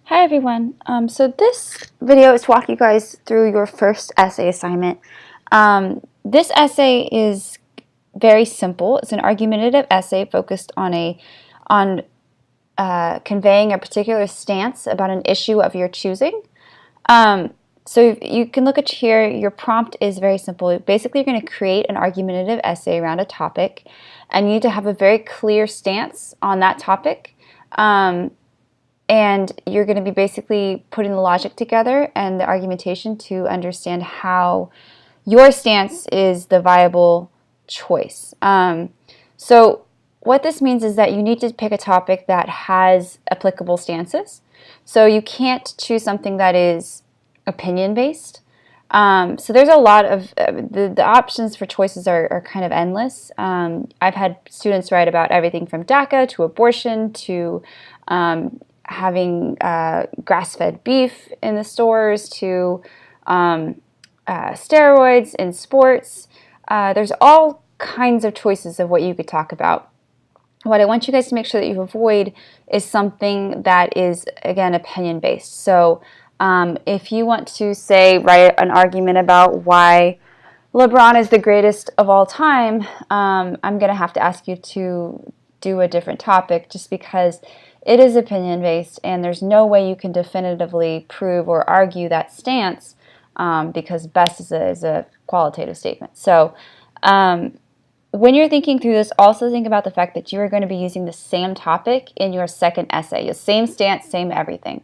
Hi everyone. So this video is to walk you guys through your first essay assignment. This essay is very simple. It's an argumentative essay focused on conveying a particular stance about an issue of your choosing. So you can look at here. Your prompt is very simple. Basically, you're going to create an argumentative essay around a topic, and you need to have a very clear stance on that topic. And you're going to be basically putting the logic together and the argumentation to understand how your stance is the viable choice. So what this means is that you need to pick a topic that has applicable stances. So you can't choose something that is opinion-based. So there's a lot of the options for choices are kind of endless. I've had students write about everything from DACA to abortion to having grass-fed beef in the stores to steroids in sports. There's all kinds of choices of what you could talk about. What I want you guys to make sure that you avoid is something that is, again, opinion-based. So if you want to, say, write an argument about why LeBron is the greatest of all time, I'm going to have to ask you to do a different topic just because it is opinion-based and there's no way you can definitively prove or argue that stance because best is a qualitative statement. So when you're thinking through this, also think about the fact that you are going to be using the same topic in your second essay. The same stance, same everything.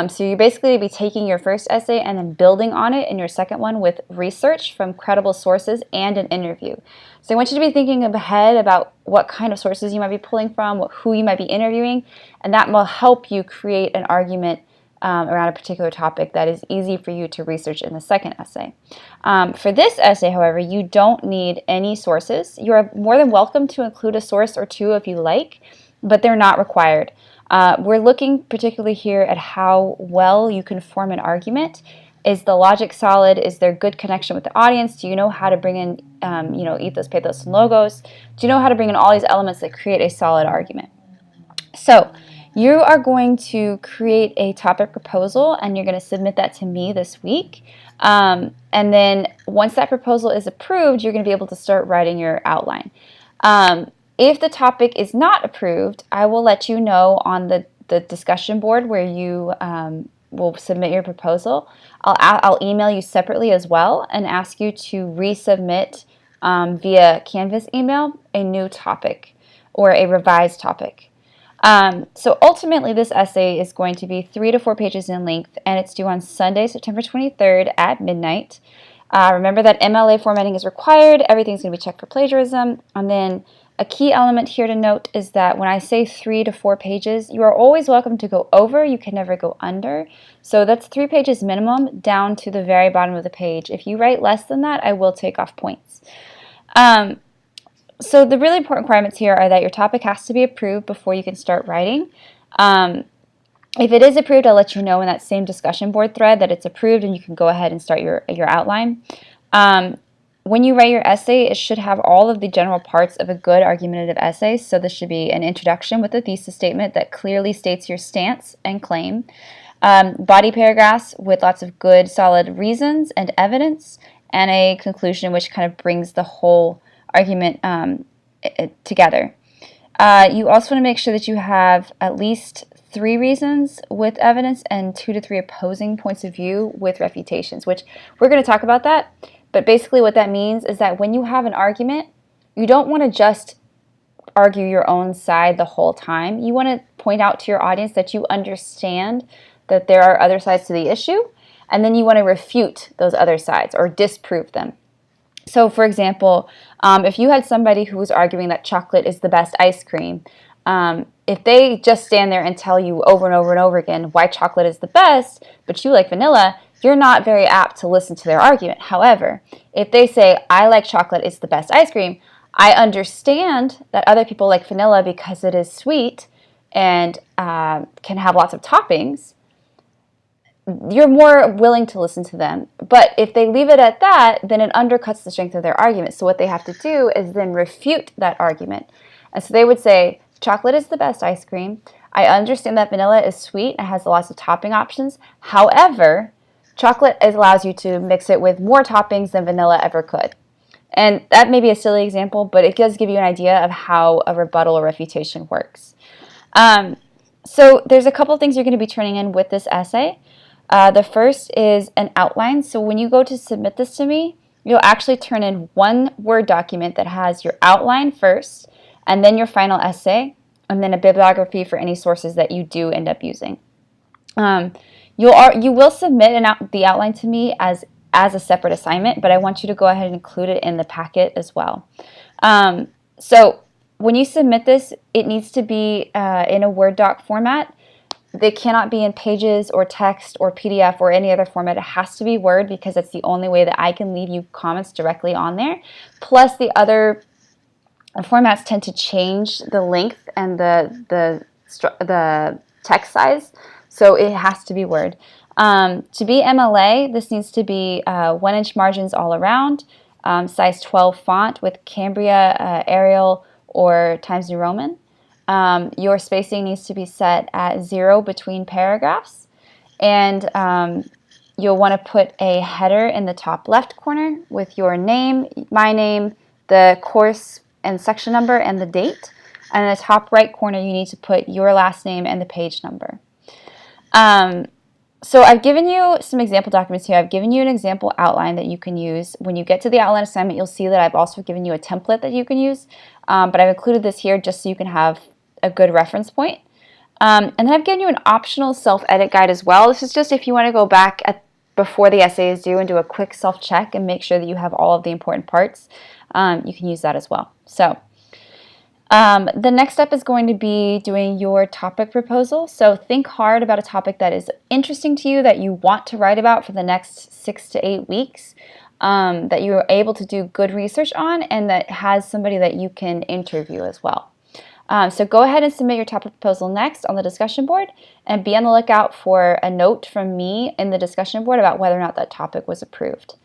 So you're basically be taking your first essay and then building on it in your second one with research from credible sources and an interview. So I want you to be thinking ahead about what kind of sources you might be pulling from, who you might be interviewing, and that will help you create an argument around a particular topic that is easy for you to research in the second essay. For this essay, however, you don't need any sources. You are more than welcome to include a source or two if you like, but they're not required. We're looking particularly here at how well you can form an argument. Is the logic solid? Is there good connection with the audience? Do you know how to bring in, ethos, pathos, and logos? Do you know how to bring in all these elements that create a solid argument? So you are going to create a topic proposal, and you're going to submit that to me this week. And then once that proposal is approved, you're going to be able to start writing your outline. If the topic is not approved, I will let you know on the discussion board where you will submit your proposal. I'll email you separately as well and ask you to resubmit via Canvas email a new topic or a revised topic. So ultimately, this essay is going to be 3 to 4 pages in length, and it's due on Sunday, September 23rd at midnight. Remember that MLA formatting is required. Everything's going to be checked for plagiarism. And then a key element here to note is that when I say 3 to 4 pages, you are always welcome to go over. You can never go under. So that's 3 pages minimum down to the very bottom of the page. If you write less than that, I will take off points. So the really important requirements here are that your topic has to be approved before you can start writing. If it is approved, I'll let you know in that same discussion board thread that it's approved and you can go ahead and start your outline. When you write your essay, it should have all of the general parts of a good argumentative essay. So this should be an introduction with a thesis statement that clearly states your stance and claim, body paragraphs with lots of good, solid reasons and evidence, and a conclusion which kind of brings the whole argument together. You also want to make sure that you have at least 3 reasons with evidence and 2 to 3 opposing points of view with refutations, which we're going to talk about that. But basically what that means is that when you have an argument, you don't want to just argue your own side the whole time. You want to point out to your audience that you understand that there are other sides to the issue, and then you want to refute those other sides or disprove them. So, for example, if you had somebody who was arguing that chocolate is the best ice cream, if they just stand there and tell you over and over and over again why chocolate is the best, but you like vanilla, you're not very apt to listen to their argument. However, if they say, I like chocolate, it's the best ice cream, I understand that other people like vanilla because it is sweet and can have lots of toppings, you're more willing to listen to them. But if they leave it at that, then it undercuts the strength of their argument. So what they have to do is then refute that argument. And so they would say, chocolate is the best ice cream. I understand that vanilla is sweet and has lots of topping options. However, chocolate allows you to mix it with more toppings than vanilla ever could. And that may be a silly example, but it does give you an idea of how a rebuttal or refutation works. So there's a couple things you're going to be turning in with this essay. The first is an outline. So when you go to submit this to me, you'll actually turn in one Word document that has your outline first, and then your final essay, and then a bibliography for any sources that you do end up using. You will submit the outline to me as a separate assignment, but I want you to go ahead and include it in the packet as well. So when you submit this, it needs to be in a Word doc format. They cannot be in Pages or text or PDF or any other format. It has to be Word because that's the only way that I can leave you comments directly on there. Plus, the other formats tend to change the length and the text size, so it has to be Word. To be MLA, this needs to be 1-inch margins all around, size 12 font with Cambria, Arial, or Times New Roman. Your spacing needs to be set at 0 between paragraphs, and you'll want to put a header in the top left corner with your name, my name, the course and section number, and the date. And in the top right corner, you need to put your last name and the page number. So I've given you some example documents here. I've given you an example outline that you can use. When you get to the outline assignment, you'll see that I've also given you a template that you can use, but I've included this here just so you can have a good reference point. And then I've given you an optional self-edit guide as well. This is just if you want to go back before the essay is due and do a quick self-check and make sure that you have all of the important parts. You can use that as well. So the next step is going to be doing your topic proposal. So think hard about a topic that is interesting to you, that you want to write about for the next 6 to 8 weeks, that you're able to do good research on, and that has somebody that you can interview as well. So go ahead and submit your topic proposal next on the discussion board, and be on the lookout for a note from me in the discussion board about whether or not that topic was approved.